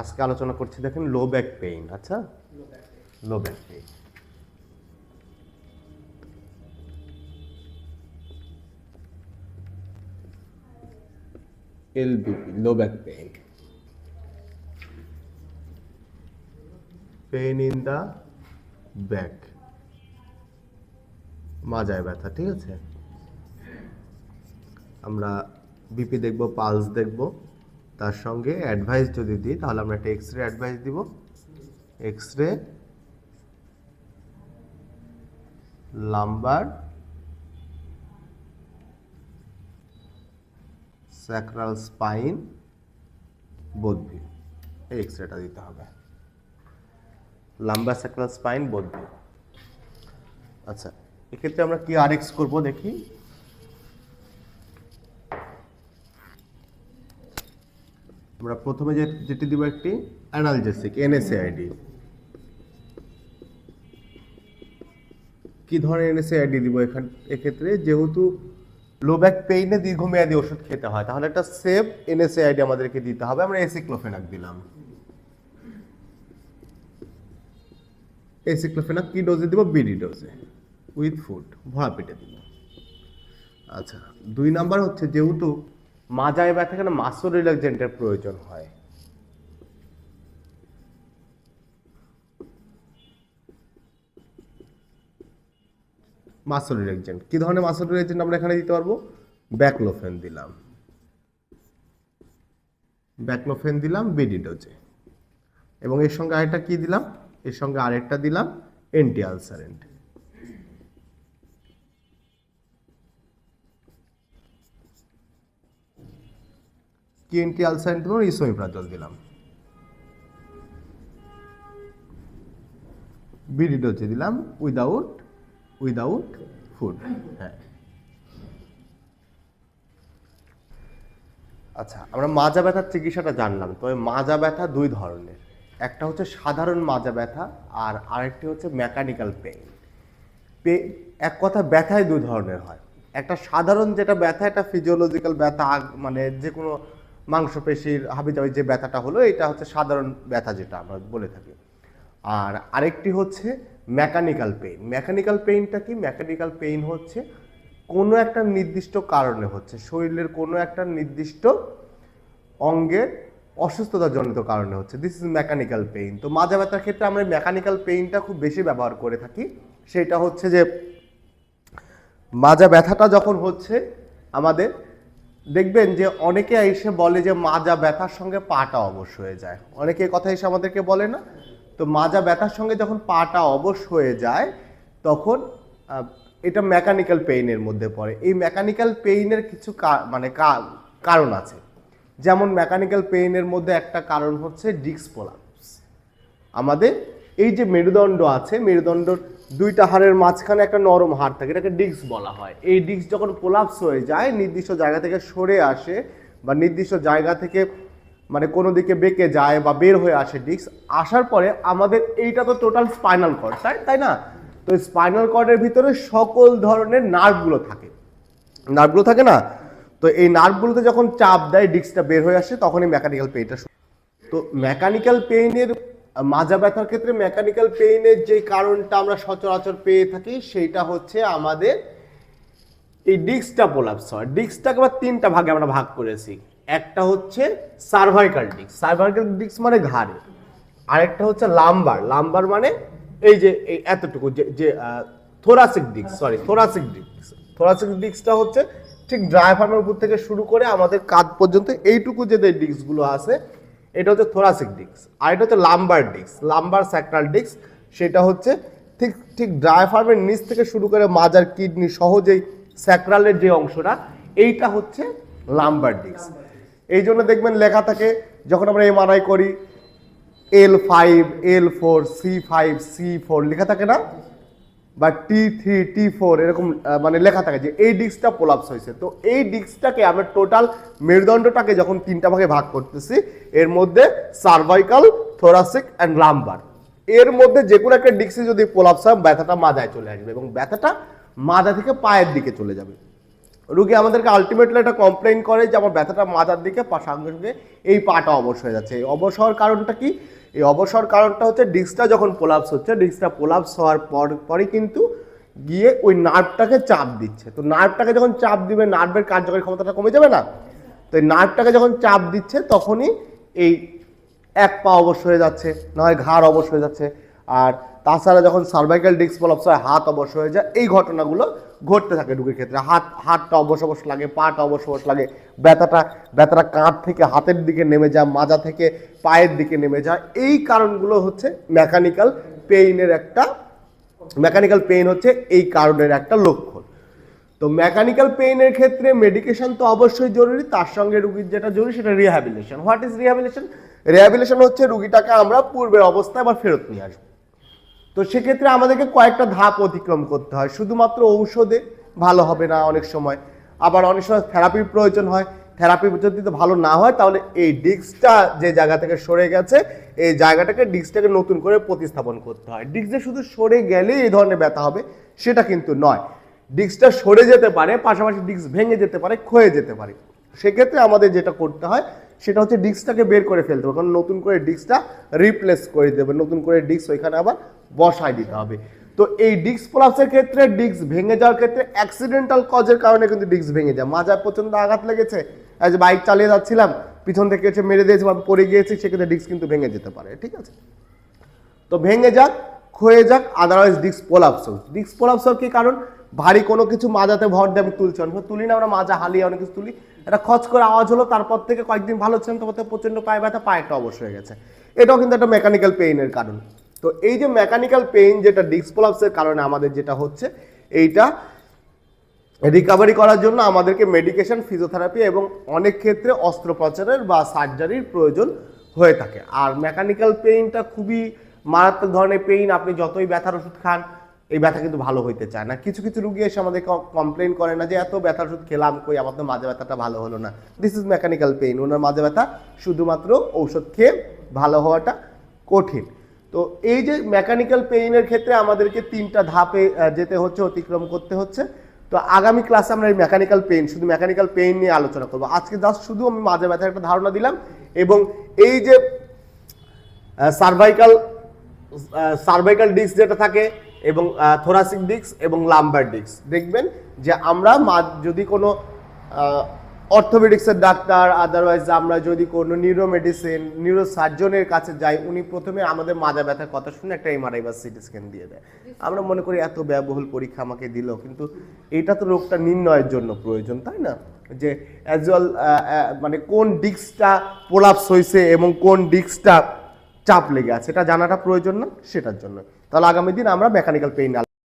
আজকে আলোচনা করছি দেখেন লো ব্যাক পেইন। আচ্ছা, low back pain. LBP, low back pain, pain in the back, মাজায় ব্যথা। ঠিক আছে, আমরা বিপি দেখব, পালস দেখব, তার সঙ্গে অ্যাডভাইস যদি দিই তাহলে আমরা একটা এক্স রে অ্যাডভাইস দিব। X ray, lumber sacral spine, both view, এই এক্স রেটা দিতে হবে। Lumber sacral spine, both view. আচ্ছা, এক্ষেত্রে আমরা কি আর এক্স করবো দেখি। আমরা প্রথমে যেটি দিব একটি অ্যানালজেসিক, এনএসএআইডি। কি ধরনের এনএসএআইডি দিব এক্ষেত্রে? যেহেতু লো ব্যাক পেইনে দীর্ঘমেয়াদী ওষুধ খেতে হয়, তাহলে একটা সেফ এনএসএআইডি আমাদেরকে দিতে হবে। আমরা এসিক্লোফেনাক দিলাম। এসিক্লোফেনাক কি ডোজে দিব? বিডি ডোজে, উইথ ফুড, ভরা পেটে দিব। আচ্ছা, 2 নাম্বার হচ্ছে যেহেতু মাজায় ব্যথা কেন মাসল রিল্যাক্সেন্টের প্রয়োজন হয়। মাসল রিল্যাক্সেন্ট, কি ধরনের মাসল রিল্যাক্সেন্ট আমরা এখানে দিতে পারবো? ব্যাকলোফেন দিলাম, ব্যাকলোফেন দিলাম বিডি ডোজে। এবং এর সঙ্গে আরেকটা কি দিলাম? এর সঙ্গে আরেকটা দিলাম অ্যান্টি আলসারেন্ট। কি অ্যান্টি আলসারেন্ট দিলাম? ইসোমিপ্রাজল দিলাম। বিডি ডোজে দিলাম উইদাউট ফুড। হ্যাঁ, আচ্ছা, আমরা মাজা ব্যথার চিকিৎসাটা জানলাম। তবে মাজা ব্যথা 2 ধরনের, একটা হচ্ছে সাধারণ মাজা ব্যথা আর আরেকটি হচ্ছে মেকানিক্যাল পেইন। এক কথা ব্যথায় 2 ধরনের হয়। একটা সাধারণ যেটা ব্যথা, এটা ফিজিওলজিক্যাল ব্যথা, মানে যে কোনো মাংসপেশির হাবিজাবি যে ব্যথাটা হলো, এটা হচ্ছে সাধারণ ব্যথা যেটা আমরা বলে থাকি। আর আরেকটি হচ্ছে মেকানিক্যাল পেইন। মেকানিক্যাল পেইনটা কি? মেকানিক্যাল পেইন হচ্ছে কোনো একটা নির্দিষ্ট কারণে হচ্ছে, শরীরের কোনো একটা নির্দিষ্ট অঙ্গের অসুস্থতাজনিত কারণে হচ্ছে। This is mechanical pain. তো মাজা ব্যথার ক্ষেত্রে আমরা মেকানিক্যাল পেইনটা খুব বেশি ব্যবহার করে থাকি। সেটা হচ্ছে যে মাজা ব্যথাটা যখন হচ্ছে আমাদের, দেখবেন যে অনেকে এসে বলে যে মাজা ব্যথার সঙ্গে পাটা অবশ হয়ে যায়। অনেকে এই কথা এসে আমাদেরকে বলে না? তো মাজা ব্যথার সঙ্গে যখন পাটা অবশ হয়ে যায় তখন এটা মেকানিক্যাল পেইনের মধ্যে পড়ে। এই মেকানিক্যাল পেইনের কিছু কারণ আছে। যেমন মেকানিক্যাল পেইনের মধ্যে একটা কারণ হচ্ছে ডিস্ক প্রোলাপস। আমাদের এই যে মেরুদণ্ড আছে, মেরুদণ্ডর 2টা হাড়ের মাঝখানে একটা নরম হাড় থাকে, এটাকে ডিস্ক বলা হয়। এই ডিস্ক যখন প্রোলাপস হয়ে যায়, নির্দিষ্ট জায়গা থেকে সরে আসে বা নির্দিষ্ট জায়গা থেকে মানে কোনো দিকে বেঁকে যায় বা বের হয়ে আসে ডিস্ক, আসার পরে আমাদের এইটা তো টোটাল স্পাইনাল কর্ড, তাই না? তো স্পাইনাল কর্ডের ভিতরে সকল ধরনের নার্ভগুলো থাকে না? তো এই নার্ভগুলোতে যখন চাপ দেয়, ডিস্কটা বের হয়ে আসে, তখনই মেকানিক্যাল পেইনটা। তো মেকানিক্যাল পেইনের, মাজা ব্যথার ক্ষেত্রে মেকানিক্যাল পেইনের যে কারণটা আমরা সচরাচর পেয়ে থাকি, সেইটা হচ্ছে আমাদের এই ডিস্কটা প্রোলাপস হয়। ডিস্কটাকে আবার 3টা ভাগে আমরা ভাগ করেছি। একটা হচ্ছে সার্ভাইকাল ডিস্ক, সার্ভাইকাল ডিস্ক মানে ঘাড়ে। আরেকটা হচ্ছে লাম্বার মানে এই যে এতটুকু যে থোরাসিক ডিস্ক, থোরাসিক ডিস্কটা হচ্ছে ঠিক ডায়াফ্রামের উপর থেকে শুরু করে আমাদের কাঁধ পর্যন্ত এইটুকু যে ডিস্কগুলো আছে, এটা হচ্ছে থোরাসিক ডিস্ক। আর এটা হচ্ছে lumbar disc, lumbar sacral disc. সেটা হচ্ছে ঠিক ডায়াফ্রামের নিচ থেকে শুরু করে মাজার কিডনি সহ যেই স্যাক্রালের যে অংশটা, এইটা হচ্ছে লাম্বার ডিস্ক। এই জন্য দেখবেন লেখা থাকে যখন আমরা এমআরআই করি, L5, L4, C5, C4 লেখা থাকে না? বা T3, T4 এরকম মানে লেখা থাকে যে এই ডিস্কটা প্রোলাপস হয়েছে। তো এই ডিস্কটাকে আমরা টোটাল মেরুদণ্ডটাকে যখন 3টা ভাগে ভাগ করতেছি, এর মধ্যে সার্ভাইকাল, থোরাসিক অ্যান্ড লাম্বার, এর মধ্যে যে কোনো একটা ডিস্কে যদি প্রোলাপস হয়, ব্যথাটা মাজায় চলে আসবে এবং ব্যথাটা মাজা থেকে পায়ের দিকে চলে যাবে। রুগী আমাদেরকে আলটিমেটলি একটা কমপ্লেইন করে যে আমার ব্যথাটা মাথার দিকে সঙ্গে সঙ্গে এই পাটা অবশ হয়ে যাচ্ছে। এই অবশ হওয়ার কারণটা কি? এই অবশ হওয়ার কারণটা হচ্ছে ডিস্কটা যখন প্রোলাপস হচ্ছে, ডিস্কটা প্রোলাপস হওয়ার পরে কিন্তু গিয়ে ওই নার্ভটাকে চাপ দিচ্ছে। তো নার্ভটাকে যখন চাপ দিবে, নার্ভের কার্যকরী ক্ষমতাটা কমে যাবে না? তো এই নার্ভটাকে যখন চাপ দিচ্ছে তখনই এই এক পা অবশ হয়ে যাচ্ছে, নয় ঘাড় অবশ হয়ে যাচ্ছে। আর তাছাড়া যখন সার্ভাইকাল ডিস্ক প্রলাপস হয় হাত অবশ হয়ে যায়। এই ঘটনাগুলো ঘটতে থাকে রোগীর ক্ষেত্রে। হাতটা অবশ অবশ লাগে, পাটা অবশ অবশ লাগে, ব্যথাটা কাঁধ থেকে হাতের দিকে নেমে যায়, মাজা থেকে পায়ের দিকে নেমে যায়। এই কারণগুলো হচ্ছে মেকানিক্যাল পেইন হচ্ছে এই কারণের একটা লক্ষণ। তো মেকানিক্যাল পেইনের ক্ষেত্রে মেডিকেশন তো অবশ্যই জরুরি, তার সঙ্গে রুগীর যেটা জরুরি সেটা rehabilitation. What is rehabilitation? Rehabilitation হচ্ছে রুগীটাকে আমরা পূর্বের অবস্থায় আবার ফেরত নিয়ে আসবো। তো সেক্ষেত্রে আমাদেরকে কয়েকটা ধাপ অতিক্রম করতে হয়। শুধুমাত্র ঔষধে ভালো হবে না অনেক সময়, আবার অনেক সময় থেরাপির প্রয়োজন হয়। থেরাপি যদি ভালো না হয় তাহলে এই ডিস্কটা যে জায়গা থেকে সরে গেছে এই ডিস্কটাকে নতুন করে প্রতিস্থাপন করতে হয়। ডিস্ক যে শুধু সরে গেলেই এই ধরনের ব্যথা হবে সেটা কিন্তু নয়। ডিস্কটা সরে যেতে পারে, পাশাপাশি ডিস্ক ভেঙে যেতে পারে, ক্ষয়ে যেতে পারে। সেক্ষেত্রে আমাদের যেটা করতে হয় সেটা হচ্ছে ডিস্কটাকে বের করে ফেলতে হবে, কারণ নতুন করে ডিস্কটা রিপ্লেস করে দেবে, নতুন করে ডিস্ক ওইখানে আবার বসায় দিতে হবে। তো এই ডিস্ক প্রলাপসের ক্ষেত্রে, ডিস্ক ভেঙে যাওয়ার ক্ষেত্রে অ্যাক্সিডেন্টাল কজের কারণে কিন্তু ডিস্ক ভেঙে যায়। মাজায় প্রচন্ড আঘাত লেগেছে, আজ বাইক চালিয়ে যাচ্ছিলাম, পিছন থেকে এসে মেরে দিয়েছে বা পড়ে গিয়েছি, সেক্ষেত্রে ডিস্ক কিন্তু ভেঙে যেতে পারে। ঠিক আছে, তো ভেঙে যাক, ক্ষয়ে যাক, আদারওয়াইজ ডিস্ক প্রলাপস হোক। ডিস্ক প্রলাপস হওয়ার কি কারণ? ভারী কোনো কিছু মাজাতে ভর দিয়ে আমি তুলছি, অনেক তুলি না আমরা, মাজা হালিয়ে অনেক কিছু তুলি, এটা খচ করে আওয়াজ হলো, তারপর থেকে কয়েকদিন ভালো ছিলাম, তারপর থেকে প্রচন্ড পায়ে ব্যথা, পায়েটা অবশ্য হয়ে গেছে। এটাও কিন্তু একটা মেকানিক্যাল পেইনের কারণ। তো এই যে মেকানিক্যাল পেইন যেটা ডিস্ক প্রলাপসের কারণে আমাদের যেটা হচ্ছে, এইটা রিকভারি করার জন্য আমাদেরকে মেডিকেশন, ফিজিওথেরাপি এবং অনেক ক্ষেত্রে অস্ত্রোপচারের বা সার্জারির প্রয়োজন হয়ে থাকে। আর মেকানিক্যাল পেইনটা খুবই মারাত্মক ধরনের পেইন। আপনি যতই ব্যথার ওষুধ খান এই ব্যথা কিন্তু ভালো হইতে চায় না। কিছু কিছু রুগী এসে আমাদের কমপ্লেন করে না যে এত ব্যথার ওষুধ খেলাম, কই আমার তো মাজা ব্যথাটা ভালো হলো না। This is mechanical pain. ওনার মাজা ব্যথা শুধুমাত্র ঔষধ খেয়ে ভালো হওয়াটা কঠিন। তো এই যে মেকানিক্যাল পেইনের ক্ষেত্রে আমাদেরকে 3টা ধাপে যেতে হচ্ছে, অতিক্রম করতে হচ্ছে। তো আগামী ক্লাসে আমরা এই মেকানিক্যাল পেইন, শুধু মেকানিক্যাল পেইন নিয়ে আলোচনা করবো। আজকে জাস্ট শুধু আমি মাজা ব্যথার একটা ধারণা দিলাম, এবং এই যে সার্ভাইকাল ডিস্ক যেটা থাকে এবং থোরাসিক ডিস্ক এবং লাম্বার ডিস্ক, দেখবেন যে আমরা যদি কোনো অর্থোপেডিক্সের ডাক্তার, আদারওয়াইজ আমরা যদি কোনো নিউরোসার্জনের কাছে যাই, উনি প্রথমে আমাদের মাজা ব্যথার কথা শুনে একটা এমআরআই বা সিটি স্ক্যান দিয়ে দেয়। আমরা মনে করি এত ব্যয়বহুল পরীক্ষা আমাকে দিল, কিন্তু এটা তো রোগটা নির্ণয়ের জন্য প্রয়োজন, তাই না? যে অ্যাজ ওয়েল মানে কোন ডিস্কটা প্রলাপস হয়েছে এবং কোন ডিস্কটা চাপ লেগে আছে এটা জানাটা প্রয়োজন না, সেটার জন্য। তাহলে আগামী দিন আমরা মেকানিক্যাল পেইন